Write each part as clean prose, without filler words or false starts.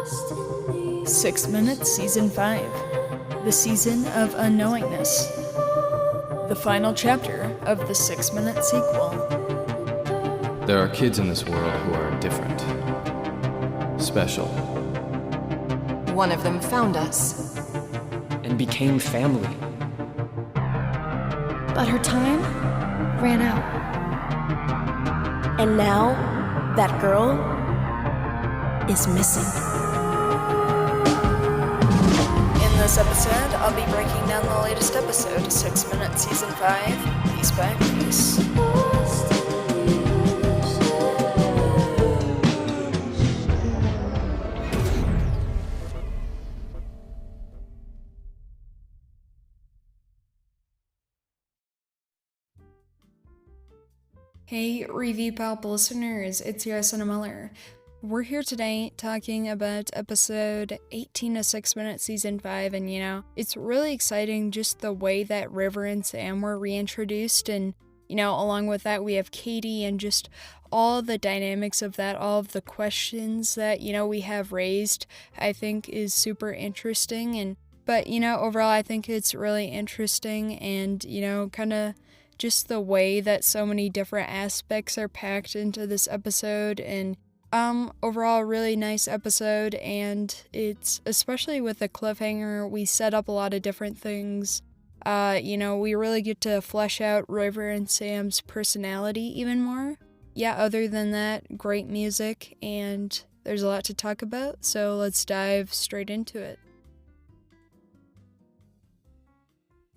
6 Minutes Season 5. The Season of Unknowingness. The final chapter of the 6 Minute sequel. There are kids in this world who are different. Special. One of them found us. And became family. But her time ran out. And now, that girl is missing. In this episode, I'll be breaking down the latest episode, 6 Minutes Season 5, Piece by Piece. Hey, Review Pulp listeners, it's your Landon Mueller. We're here today talking about episode 18 of 6 Minutes Season 5, and it's really exciting just the way that River and Sam were reintroduced, and along with that we have Katie and just all the dynamics of that, all of the questions that, we have raised, I think is super interesting, but overall I think it's really interesting and, kind of just the way that so many different aspects are packed into this episode, and overall really nice episode, and it's especially with the cliffhanger, we set up a lot of different things. We really get to flesh out River and Sam's personality even more. Yeah, other than that, great music, and there's a lot to talk about, so let's dive straight into it.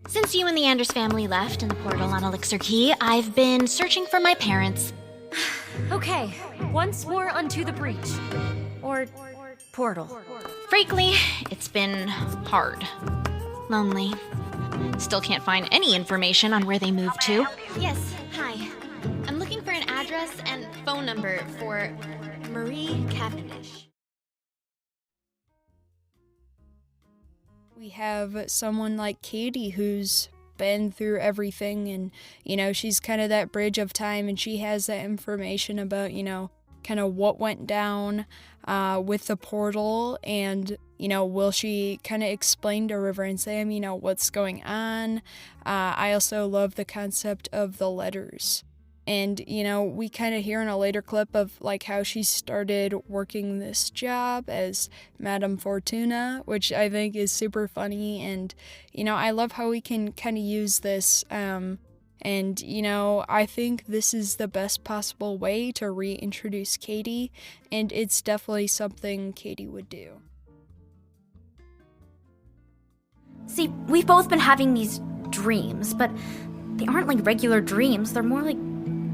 Since you and the Anders family left in the portal on Elixir Key, I've been searching for my parents. Okay, once more unto the breach. Or portal. Frankly, it's been hard. Lonely. Still can't find any information on where they moved to. Yes, hi. I'm looking for an address and phone number for Marie Cavendish. We have someone like Katie who's been through everything, and she's kind of that bridge of time, and she has that information about kind of what went down with the portal, and will she kind of explain to River and Sam what's going on. I also love the concept of the letters, and we kind of hear in a later clip of like how she started working this job as Madame Fortuna, which I think is super funny, and I love how we can kind of use this, and I think this is the best possible way to reintroduce Katie, and it's definitely something Katie would do. See, we've both been having these dreams, but they aren't like regular dreams. They're more like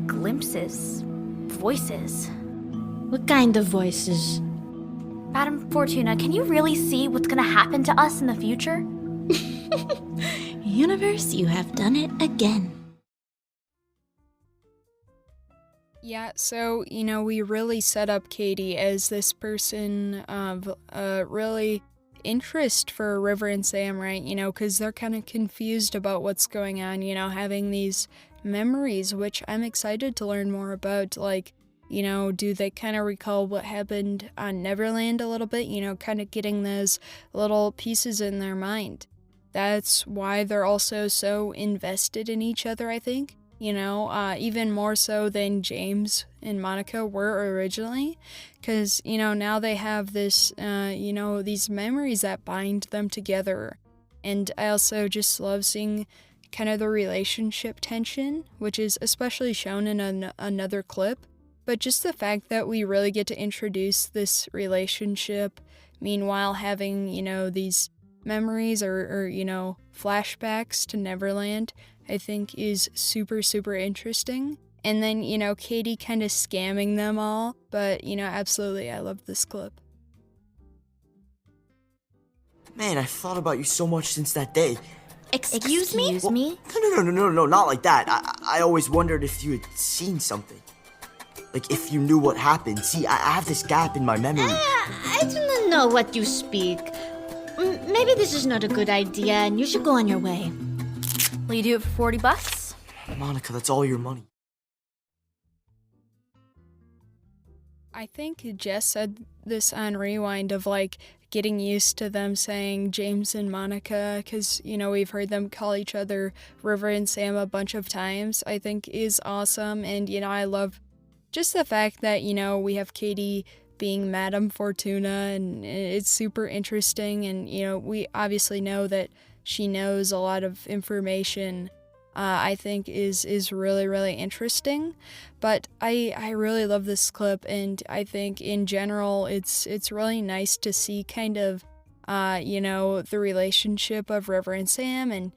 glimpses, voices. What kind of voices? Madame Fortuna, can you really see what's gonna happen to us in the future? Universe, you have done it again. Yeah, so, we really set up Katie as this person of really interest for River and Sam, right? Because they're kind of confused about what's going on, having these memories, which I'm excited to learn more about. Like, do they kind of recall what happened on Neverland a little bit? Kind of getting those little pieces in their mind. That's why they're also so invested in each other, I think. Even more so than James and Monica were originally, because, now they have this, these memories that bind them together. And I also just love seeing kind of the relationship tension, which is especially shown in another clip, but just the fact that we really get to introduce this relationship, meanwhile having, these memories or flashbacks to Neverland, I think is super, super interesting. And then, Katie kind of scamming them all, but, absolutely, I love this clip. Man, I've thought about you so much since that day. Excuse me? No, not like that. I always wondered if you had seen something. Like, if you knew what happened. See, I have this gap in my memory. I do not know what you speak. Maybe this is not a good idea, and you should go on your way. Will you do it for $40? Monica, that's all your money. I think Jess said this on Rewind of like getting used to them saying James and Monica because, we've heard them call each other River and Sam a bunch of times, I think is awesome. And, I love just the fact that, we have Katie being Madame Fortuna and it's super interesting. And, we obviously know that she knows a lot of information. I think is really, really interesting. But I really love this clip, and I think in general it's really nice to see kind of, the relationship of River and Sam and,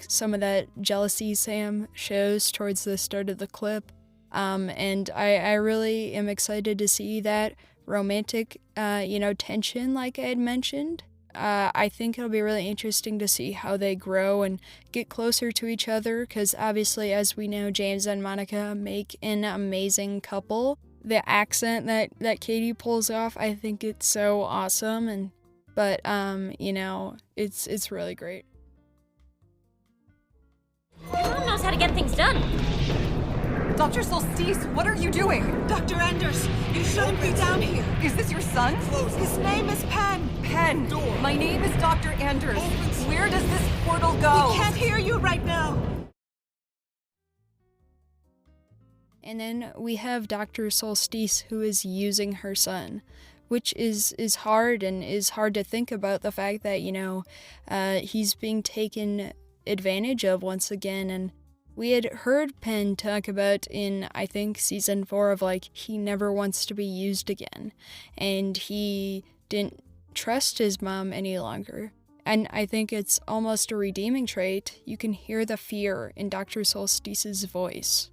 some of that jealousy Sam shows towards the start of the clip. And I really am excited to see that romantic, tension like I had mentioned. I think it'll be really interesting to see how they grow and get closer to each other because obviously, as we know, James and Monica make an amazing couple. The accent that Katie pulls off, I think it's so awesome, but it's really great. Your mom knows how to get things done. Dr. Solstice, what are you doing? Dr. Anders, you shouldn't be down here. Is this your son? His name is Penn. Penn. My name is Dr. Anders. Where does this portal go? We can't hear you right now. And then we have Dr. Solstice who is using her son, which is hard and is hard to think about the fact that, he's being taken advantage of once again. And we had heard Penn talk about in, I think, season 4 of like, he never wants to be used again. And he didn't trust his mom any longer. And I think it's almost a redeeming trait. You can hear the fear in Dr. Solstice's voice.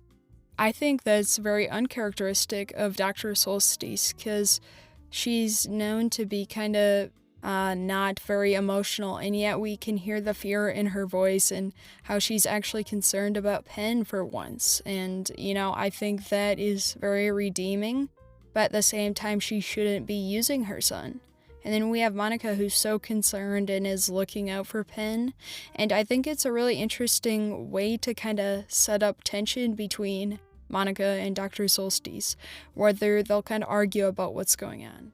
I think that's very uncharacteristic of Dr. Solstice because she's known to be kind of not very emotional, and yet we can hear the fear in her voice and how she's actually concerned about Penn for once. And, I think that is very redeeming, but at the same time, she shouldn't be using her son. And then we have Monica who's so concerned and is looking out for Penn. And I think it's a really interesting way to kind of set up tension between Monica and Dr. Solstice, whether they'll kind of argue about what's going on.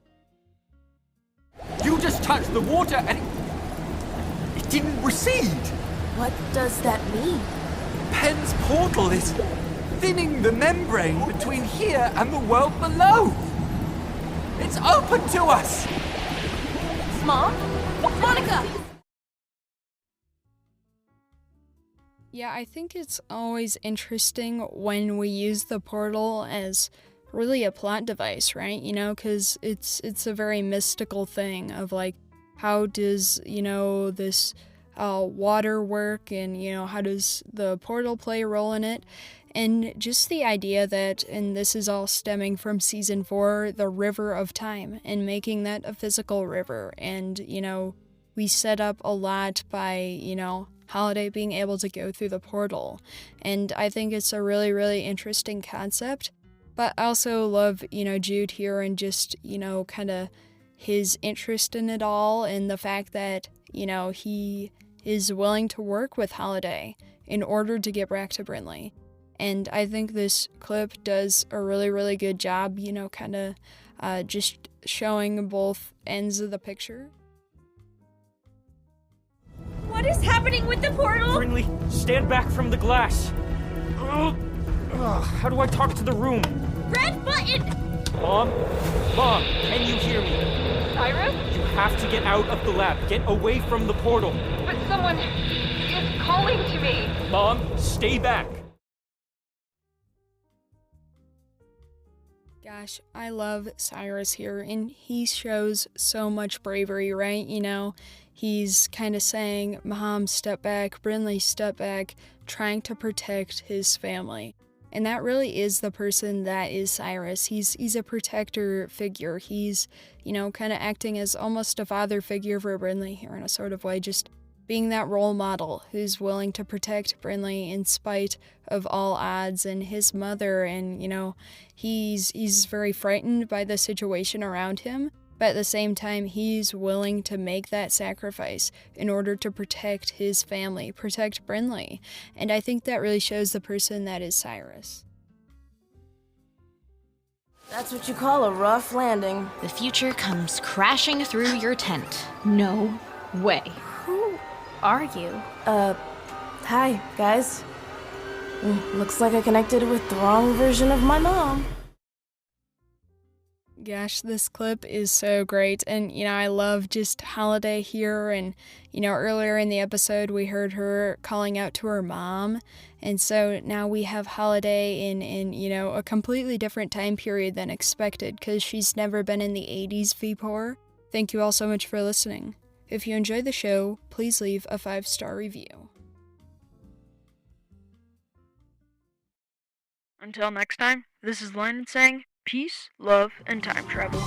You just touched the water and it didn't recede. What does that mean? Penn's portal is thinning the membrane between here and the world below. It's open to us. Mom? Monica! Yeah, I think it's always interesting when we use the portal as really a plot device, right? Because it's a very mystical thing of like, how does, this water work and, how does the portal play a role in it? And just the idea that, and this is all stemming from season 4, the river of time and making that a physical river. And, we set up a lot by, Holiday being able to go through the portal. And I think it's a really, really interesting concept. But I also love, Jude here and just, kind of his interest in it all and the fact that, he is willing to work with Holiday in order to get back to Brinley. And I think this clip does a really, really good job, kind of just showing both ends of the picture. What is happening with the portal? Brinley, stand back from the glass. How do I talk to the room? Red button! Mom, can you hear me? Cyrus? You have to get out of the lab. Get away from the portal. But someone is calling to me. Mom, stay back. Gosh, I love Cyrus here, and he shows so much bravery, right? He's kind of saying, Mom, step back, Brinley, step back, trying to protect his family. And that really is the person that is Cyrus. He's a protector figure. He's, kind of acting as almost a father figure for Brinley here in a sort of way, just being that role model who's willing to protect Brinley in spite of all odds, and his mother. And, he's very frightened by the situation around him. But at the same time, he's willing to make that sacrifice in order to protect his family, protect Brinley. And I think that really shows the person that is Cyrus. That's what you call a rough landing. The future comes crashing through your tent. No way. Who are you? Hi, guys. Looks like I connected with the wrong version of my mom. Gosh, this clip is so great, and, I love just Holiday here, and, earlier in the episode we heard her calling out to her mom, and so now we have Holiday in a completely different time period than expected, because she's never been in the 80s before. Thank you all so much for listening. If you enjoyed the show, please leave a 5-star review. Until next time, this is Landon saying, peace, love, and time travel.